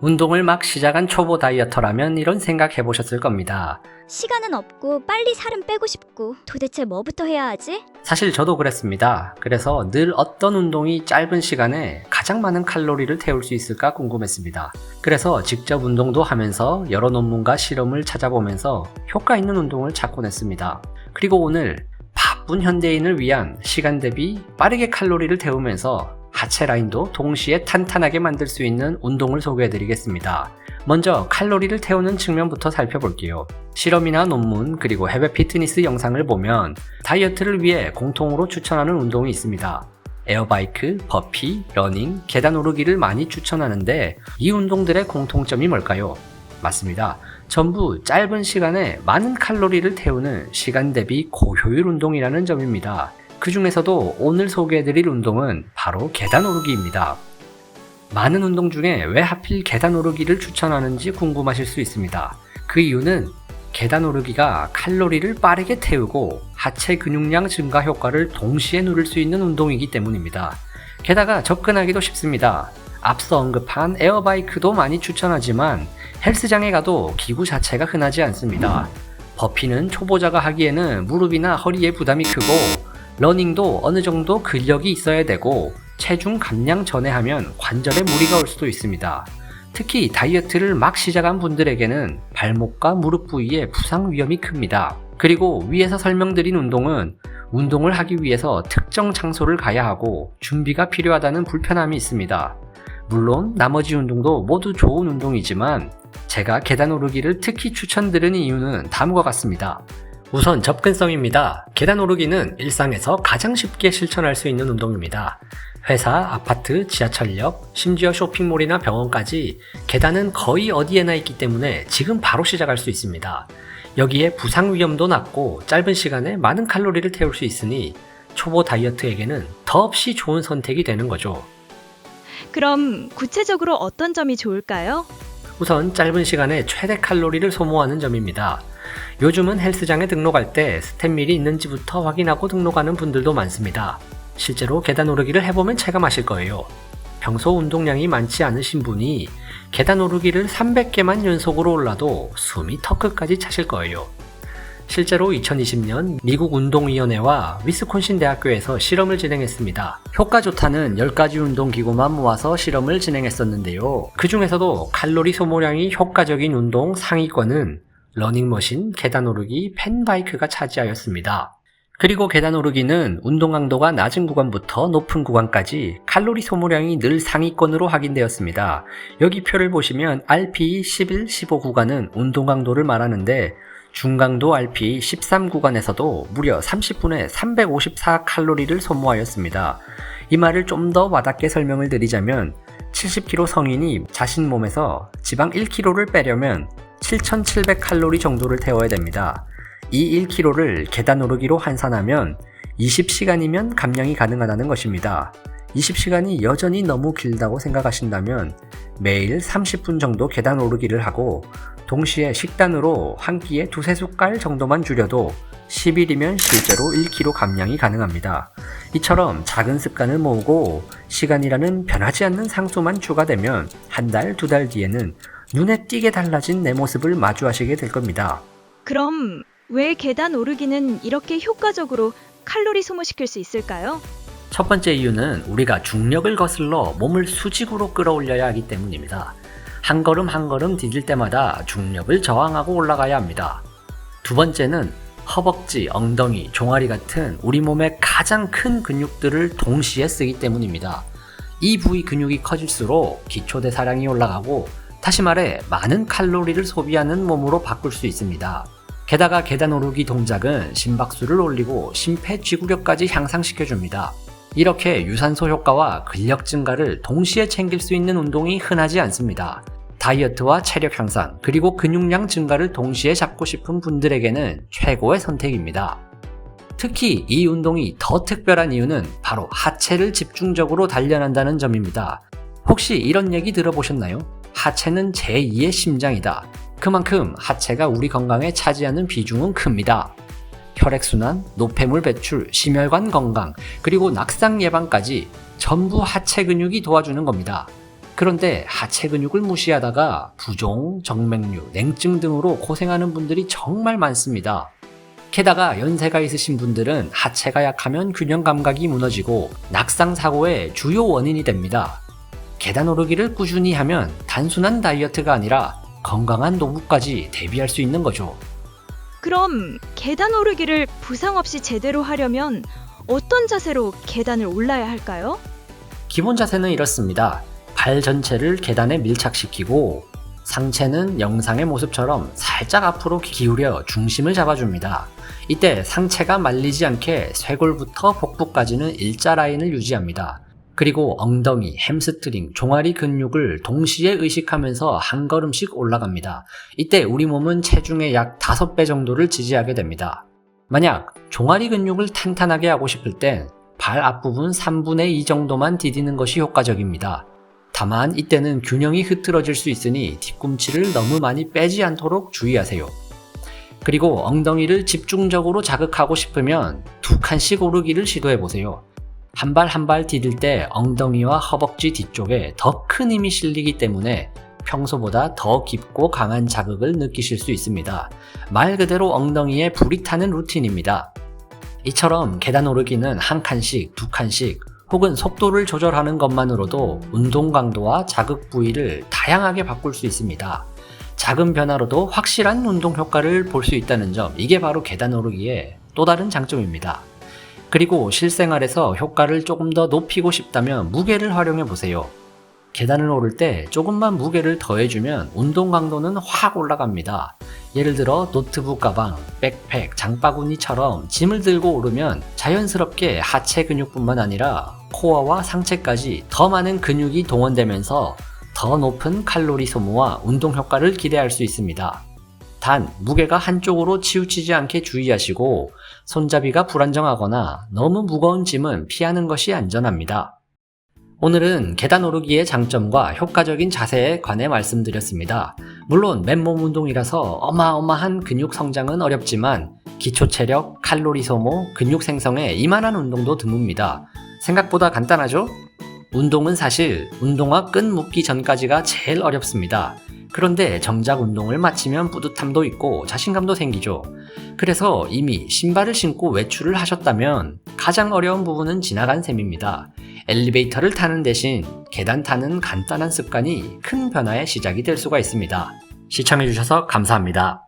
운동을 막 시작한 초보 다이어터라면 이런 생각 해보셨을 겁니다. 시간은 없고 빨리 살은 빼고 싶고 도대체 뭐부터 해야 하지? 사실 저도 그랬습니다. 그래서 늘 어떤 운동이 짧은 시간에 가장 많은 칼로리를 태울 수 있을까 궁금했습니다. 그래서 직접 운동도 하면서 여러 논문과 실험을 찾아보면서 효과 있는 운동을 찾곤 했습니다. 그리고 오늘 바쁜 현대인을 위한 시간 대비 빠르게 칼로리를 태우면서 하체 라인도 동시에 탄탄하게 만들 수 있는 운동을 소개해드리겠습니다. 먼저 칼로리를 태우는 측면부터 살펴볼게요. 실험이나 논문 그리고 해외 피트니스 영상을 보면 다이어트를 위해 공통으로 추천하는 운동이 있습니다. 에어바이크, 버피, 러닝, 계단 오르기를 많이 추천하는데 이 운동들의 공통점이 뭘까요? 맞습니다. 전부 짧은 시간에 많은 칼로리를 태우는 시간 대비 고효율 운동이라는 점입니다. 그 중에서도 오늘 소개해드릴 운동은 바로 계단 오르기입니다. 많은 운동 중에 왜 하필 계단 오르기를 추천하는지 궁금하실 수 있습니다. 그 이유는 계단 오르기가 칼로리를 빠르게 태우고 하체 근육량 증가 효과를 동시에 누릴 수 있는 운동이기 때문입니다. 게다가 접근하기도 쉽습니다. 앞서 언급한 에어바이크도 많이 추천하지만 헬스장에 가도 기구 자체가 흔하지 않습니다. 버피는 초보자가 하기에는 무릎이나 허리에 부담이 크고 러닝도 어느 정도 근력이 있어야 되고 체중 감량 전에 하면 관절에 무리가 올 수도 있습니다. 특히 다이어트를 막 시작한 분들에게는 발목과 무릎 부위에 부상 위험이 큽니다. 그리고 위에서 설명드린 운동은 운동을 하기 위해서 특정 장소를 가야 하고 준비가 필요하다는 불편함이 있습니다. 물론 나머지 운동도 모두 좋은 운동이지만 제가 계단 오르기를 특히 추천드리는 이유는 다음과 같습니다. 우선 접근성입니다. 계단 오르기는 일상에서 가장 쉽게 실천할 수 있는 운동입니다. 회사, 아파트, 지하철역, 심지어 쇼핑몰이나 병원까지 계단은 거의 어디에나 있기 때문에 지금 바로 시작할 수 있습니다. 여기에 부상 위험도 낮고 짧은 시간에 많은 칼로리를 태울 수 있으니 초보 다이어트에게는 더없이 좋은 선택이 되는 거죠. 그럼 구체적으로 어떤 점이 좋을까요? 우선 짧은 시간에 최대 칼로리를 소모하는 점입니다. 요즘은 헬스장에 등록할 때 스텝밀이 있는지부터 확인하고 등록하는 분들도 많습니다. 실제로 계단 오르기를 해보면 체감하실 거예요. 평소 운동량이 많지 않으신 분이 계단 오르기를 300개만 연속으로 올라도 숨이 턱끝까지 차실 거예요. 실제로 2020년 미국 운동위원회와 위스콘신 대학교에서 실험을 진행했습니다. 효과 좋다는 10가지 운동기구만 모아서 실험을 진행했었는데요. 그 중에서도 칼로리 소모량이 효과적인 운동 상위권은 러닝머신, 계단 오르기, 펜바이크가 차지하였습니다. 그리고 계단 오르기는 운동 강도가 낮은 구간부터 높은 구간까지 칼로리 소모량이 늘 상위권으로 확인되었습니다. 여기 표를 보시면 RPE 11, 15 구간은 운동 강도를 말하는데 중강도 RPE 13 구간에서도 무려 30분에 354 칼로리를 소모하였습니다. 이 말을 좀 더 와닿게 설명을 드리자면 70kg 성인이 자신 몸에서 지방 1kg를 빼려면 7,700 칼로리 정도를 태워야 됩니다. 이 1kg를 계단 오르기로 환산하면 20시간이면 감량이 가능하다는 것입니다. 20시간이 여전히 너무 길다고 생각하신다면 매일 30분 정도 계단 오르기를 하고 동시에 식단으로 한 끼에 두세 숟갈 정도만 줄여도 10일이면 실제로 1kg 감량이 가능합니다. 이처럼 작은 습관을 모으고 시간이라는 변하지 않는 상수만 추가되면 한 달, 두 달 뒤에는 눈에 띄게 달라진 내 모습을 마주하시게 될 겁니다. 그럼 왜 계단 오르기는 이렇게 효과적으로 칼로리 소모시킬 수 있을까요? 첫 번째 이유는 우리가 중력을 거슬러 몸을 수직으로 끌어올려야 하기 때문입니다. 한 걸음 한 걸음 디딜 때마다 중력을 저항하고 올라가야 합니다. 두 번째는 허벅지, 엉덩이, 종아리 같은 우리 몸의 가장 큰 근육들을 동시에 쓰기 때문입니다. 이 부위 근육이 커질수록 기초대사량이 올라가고 다시 말해 많은 칼로리를 소비하는 몸으로 바꿀 수 있습니다. 게다가 계단 오르기 동작은 심박수를 올리고 심폐지구력까지 향상시켜줍니다. 이렇게 유산소 효과와 근력 증가를 동시에 챙길 수 있는 운동이 흔하지 않습니다. 다이어트와 체력 향상, 그리고 근육량 증가를 동시에 잡고 싶은 분들에게는 최고의 선택입니다. 특히 이 운동이 더 특별한 이유는 바로 하체를 집중적으로 단련한다는 점입니다. 혹시 이런 얘기 들어보셨나요? 하체는 제2의 심장이다. 그만큼 하체가 우리 건강에 차지하는 비중은 큽니다. 혈액순환, 노폐물 배출, 심혈관 건강, 그리고 낙상 예방까지 전부 하체 근육이 도와주는 겁니다. 그런데 하체 근육을 무시하다가 부종, 정맥류, 냉증 등으로 고생하는 분들이 정말 많습니다. 게다가 연세가 있으신 분들은 하체가 약하면 균형 감각이 무너지고 낙상 사고의 주요 원인이 됩니다. 계단 오르기를 꾸준히 하면 단순한 다이어트가 아니라 건강한 노후까지 대비할 수 있는 거죠. 그럼 계단 오르기를 부상 없이 제대로 하려면 어떤 자세로 계단을 올라야 할까요? 기본 자세는 이렇습니다. 발 전체를 계단에 밀착시키고 상체는 영상의 모습처럼 살짝 앞으로 기울여 중심을 잡아줍니다. 이때 상체가 말리지 않게 쇄골부터 복부까지는 일자 라인을 유지합니다. 그리고 엉덩이, 햄스트링, 종아리 근육을 동시에 의식하면서 한 걸음씩 올라갑니다. 이때 우리 몸은 체중의 약 5배 정도를 지지하게 됩니다. 만약 종아리 근육을 탄탄하게 하고 싶을 땐 발 앞부분 3분의 2 정도만 디디는 것이 효과적입니다. 다만 이때는 균형이 흐트러질 수 있으니 뒤꿈치를 너무 많이 빼지 않도록 주의하세요. 그리고 엉덩이를 집중적으로 자극하고 싶으면 2칸씩 오르기를 시도해보세요. 한 발 한 발 디딜 때 엉덩이와 허벅지 뒤쪽에 더 큰 힘이 실리기 때문에 평소보다 더 깊고 강한 자극을 느끼실 수 있습니다. 말 그대로 엉덩이에 불이 타는 루틴입니다. 이처럼 계단 오르기는 한 칸씩, 2칸씩 혹은 속도를 조절하는 것만으로도 운동 강도와 자극 부위를 다양하게 바꿀 수 있습니다. 작은 변화로도 확실한 운동 효과를 볼 수 있다는 점, 이게 바로 계단 오르기의 또 다른 장점입니다. 그리고 실생활에서 효과를 조금 더 높이고 싶다면 무게를 활용해 보세요. 계단을 오를 때 조금만 무게를 더해주면 운동 강도는 확 올라갑니다. 예를 들어 노트북 가방, 백팩, 장바구니처럼 짐을 들고 오르면 자연스럽게 하체 근육뿐만 아니라 코어와 상체까지 더 많은 근육이 동원되면서 더 높은 칼로리 소모와 운동 효과를 기대할 수 있습니다. 단, 무게가 한쪽으로 치우치지 않게 주의하시고 손잡이가 불안정하거나 너무 무거운 짐은 피하는 것이 안전합니다. 오늘은 계단 오르기의 장점과 효과적인 자세에 관해 말씀드렸습니다. 물론 맨몸 운동이라서 어마어마한 근육 성장은 어렵지만 기초 체력, 칼로리 소모, 근육 생성에 이만한 운동도 드뭅니다. 생각보다 간단하죠? 운동은 사실 운동화 끈 묶기 전까지가 제일 어렵습니다. 그런데 정작 운동을 마치면 뿌듯함도 있고 자신감도 생기죠. 그래서 이미 신발을 신고 외출을 하셨다면 가장 어려운 부분은 지나간 셈입니다. 엘리베이터를 타는 대신 계단 타는 간단한 습관이 큰 변화의 시작이 될 수가 있습니다. 시청해주셔서 감사합니다.